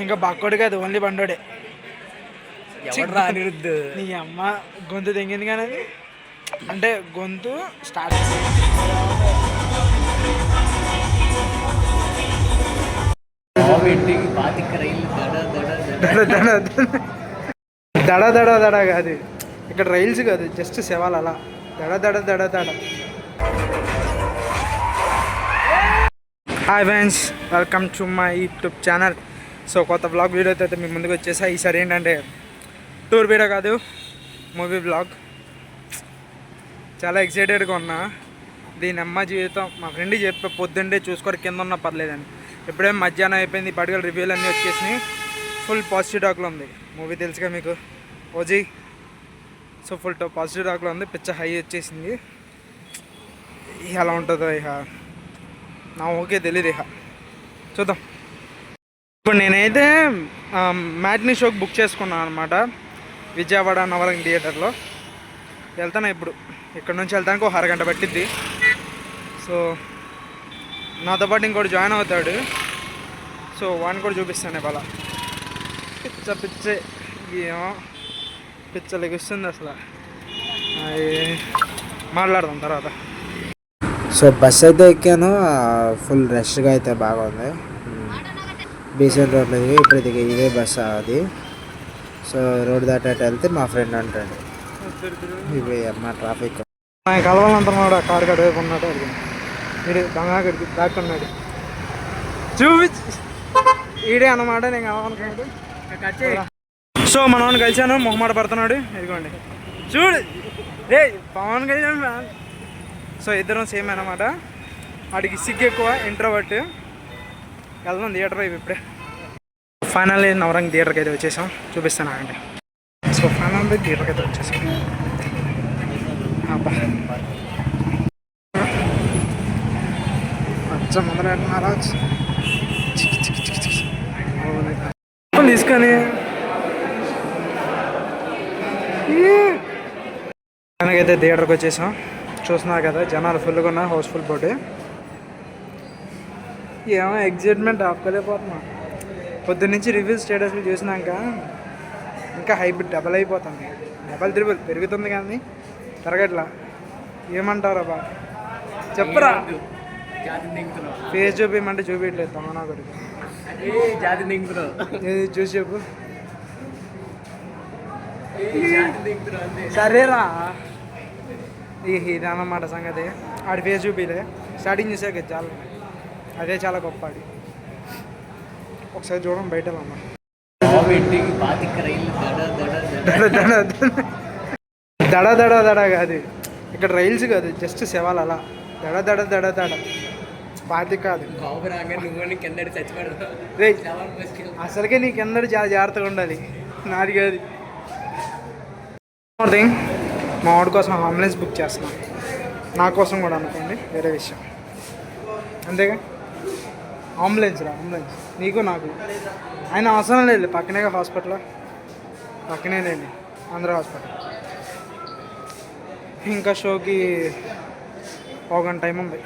ఇంకా బక్కోడు కాదు, ఓన్లీ బండోడే. అనిరుద్ధ్ నీ అమ్మ గొంతు తెంగింది కానీ అది అంటే గొంతు స్టార్ట్. దడ దడ దడ కాదు ఇక్కడ రైల్స్ కాదు, జస్ట్ శవాలు అలా దడ దడ దడ దడ. Hi friends, welcome to my YouTube channel. So కొత్త బ్లాగ్ వీడియోతో అయితే మీ ముందుకు వచ్చేసా. ఈసారి ఏంటంటే టూర్ వీడియో కాదు, మూవీ బ్లాగ్. చాలా ఎక్సైటెడ్గా ఉన్నా. దీని అమ్మ జీవితం మా ఫ్రెండ్కి చెప్పే పొద్దుండే చూసుకొని కింద ఉన్న పర్లేదని. ఎప్పుడేమో మధ్యాహ్నం అయిపోయింది, పట్టుకల రివ్యూలు అన్నీ వచ్చేసినాయి. ఫుల్ పాజిటివ్ టాక్లో ఉంది మూవీ, తెలుసుగా మీకు ఓజీ. సో ఫుల్ పాజిటివ్ టాక్లో ఉంది, పిచ్చ హై వచ్చేసింది. ఎలా ఉంటుందో ఇక నా ఓకే తెలియదు, ఇక చూద్దాం. ఇప్పుడు నేనైతే మ్యాట్నీ షోకి బుక్ చేసుకున్నాను అనమాట, విజయవాడ నవరంగ్ థియేటర్లో. వెళ్తాను ఇప్పుడు, ఇక్కడ నుంచి వెళ్తానికి ఒక అరగంట పట్టిద్ది. సో నాతో పాటు ఇంకోటి జాయిన్ అవుతాడు, సో వాడిని కూడా చూపిస్తాను ఇవాళ. పిచ్చే ఏమో పిచ్చ లెగిస్తుంది అసలు. మాట్లాడదాం తర్వాత. సో బస్ అయితే ఎక్కాను, ఫుల్ రష్గా అయితే బాగా ఉంది. బీసెంట్ రోడ్లో దిగి ఇప్పుడు దిగి ఇదే బస్ అది. సో రోడ్ దాటి వెళ్తే మా ఫ్రెండ్ అంటాడు, ఇవి మా ట్రాఫిక్ కలవాలంటున్నాడు. కారు కడ వైపు ఉన్నాడు, వీడు దొంగడికి దాక్కున్నాడు. చూపించి ఈడే అన్నమాట, నేను కావాలనుకున్నాడు. సో మనవాడిని కలిశాను, మొహమాట పడుతున్నాడు. ఇదిగోండి చూడు, రే పవన్ కళ్యాణ్ ఫ్యాన్. సో ఇద్దరం సేమ్ అన్నమాట. వాడికి సిగ్గు ఎక్కువ, ఇంట్రోవర్ట్. వెళ్దాం థియేటర్ వైపు ఇప్పుడే. ఫైనల్లీ నవరంగ్ థియేటర్కి అయితే వచ్చేసాం, చూపిస్తాను ఆగండి. సో ఫైనల్లీ థియేటర్కి అయితే వచ్చేసాం. అబ్బా అచ్చ మొదలెట్టినారా తీసుకొని మనకైతే థియేటర్కి వచ్చేసాం. చూస్తున్నారు కదా, జనాలు ఫుల్గా ఉన్నారు, హౌస్ఫుల్ బోర్డు. ఏమో ఎగ్జైట్మెంట్ ఆపుకోలేకపోతున్నా. పొద్దున్నుంచి రివ్యూస్ స్టేటస్లు చూసినాక ఇంకా హైప్ డబల్ అయిపోతుంది. డబల్ త్రిబుల్ పెరుగుతుంది కానీ తరగట్లా. ఏమంటారా బా, చెప్పరా. ఫేస్ చూపించమంటే చూపించట్లేదు తమనా కొడుకు. ఏది చూసి చెప్పు. సరేరా, ఇది అన్నమాట సంగతి. ఆడి ఫేస్ చూపిలే, స్టార్టింగ్ చూసాక చాలా, అదే చాలా గొప్ప. ఆడి ఒకసారి చూడండి బయట అమ్మా. దడ దడ దడ కాదు ఇక్కడ రైల్స్ కాదు, జస్ట్ శవాలు అలా దడ దడ దడ దడ. పాతి కాదు అసలుకే నీకు అందరూ చాలా జాగ్రత్తగా ఉండాలి, నాది కాదు. థింగ్, మా వాడి కోసం అంబులెన్స్ బుక్ చేస్తున్నాను, నా కోసం కూడా అనుకోండి, వేరే విషయం. అంతేగా, అంబులెన్స్ రా, అంబులెన్స్ నీకు నాకు. ఆయన అవసరం లేదు, పక్కనేగా హాస్పిటల్, పక్కనే లేండి ఆంధ్ర హాస్పిటల్. ఇంకా షోకి పావుగంట టైం ఉంది,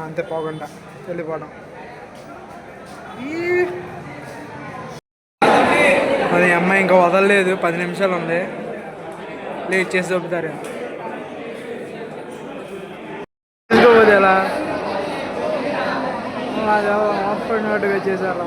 అంతే పావుగంట వెళ్ళిపోవడం. అది అమ్మాయి ఇంకా వదలలేదు, 10 నిమిషాలు ఉంది, లేట్ చేసి చెప్తారు. ఇంకోపోతే ఎలా ఆపడినట్టుగా చేశారు.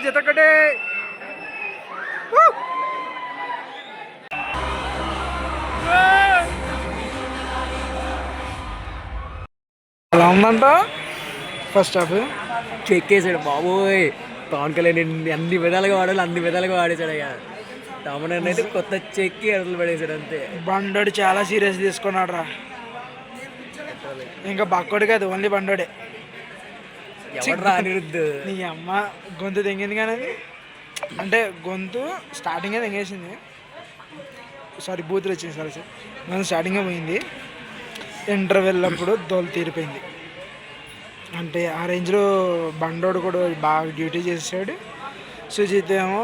చితకటే అలా ఉందంట. ఫస్ట్ హాఫ్ చెక్కేసాడు బాబోయ్. పవన్ కళ్యాణ్ అన్ని విధాలుగా వాడాలి, అన్ని విధాలుగా వాడేసాడు. ఇక తమనన్న అయితే కొత్త చెక్కి అడుగులు పడేసాడు అంతే. బండోడు చాలా సీరియస్ తీసుకున్నాడు రా. ఇంకా బక్కోడు కాదు, ఓన్లీ బండోడే. ఎవడరా అనిరుద్ధ్? నీ అమ్మ గొంతు తెంగింది కానీ అది అంటే గొంతు స్టార్టింగే తెంగేసింది. సారీ బూతులు వచ్చింది సారీ సార్. గొంతు స్టార్టింగే పోయింది. ఇంటర్వెల్ అప్పుడు దోలు తీరిపోయింది. అంటే ఆ రేంజ్లో బండోడు కూడా బాగా డ్యూటీ చేసాడు. సుజిత్ ఏమో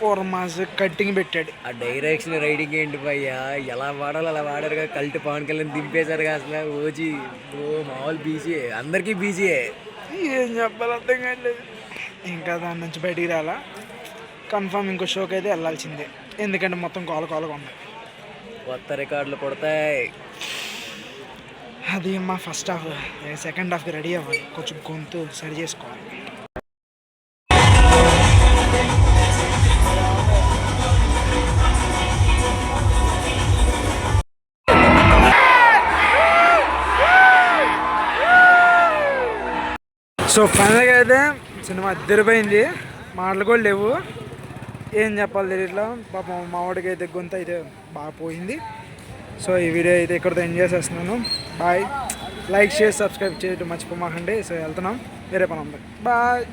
4 మాస్ కట్టింగ్ పెట్టాడు. ఆ డైరెక్షన్ రైడింగ్ ఏంటి భయ్యా, ఎలా వాడాలో అలా వాడారుగా. కల్ట్ పవన్ కళ్యాణ్ దింపేశారుగా అసలు. ఓజీ మామూలు బీజీఏ, అందరికీ బీజీఏ. ఏం చెప్పాలి అర్థం కావట్లేదు. ఇంకా దాని నుంచి బయటికి రాలా. కన్ఫామ్ ఇంకో షోకి అయితే వెళ్ళాల్సిందే, ఎందుకంటే మొత్తం కాలుగా ఉంది. కొత్త రికార్డులు కొడతాయి. అది మా ఫస్ట్ హాఫ్. సెకండ్ హాఫ్కి రెడీ అవ్వాలి, కొంచెం గొంతు సరి చేసుకోవాలి. సో ఫైనల్గా అయితే సినిమా అద్దరిపోయింది. మాటలు కూడా లేవు, ఏం చెప్పాలి తెలియట్లా. పాపం మా వాడికి అయితే గొంతు అయితే బాగా పోయింది. సో ఈ వీడియో అయితే ఇక్కడితో ఎంజాయ్ చేస్తున్నాను. బాయ్. లైక్ షేర్ సబ్స్క్రైబ్ చేయడం మర్చిపోమాకండి. సో వెళ్తున్నాం, వేరే పని ఉంది. బాయ్.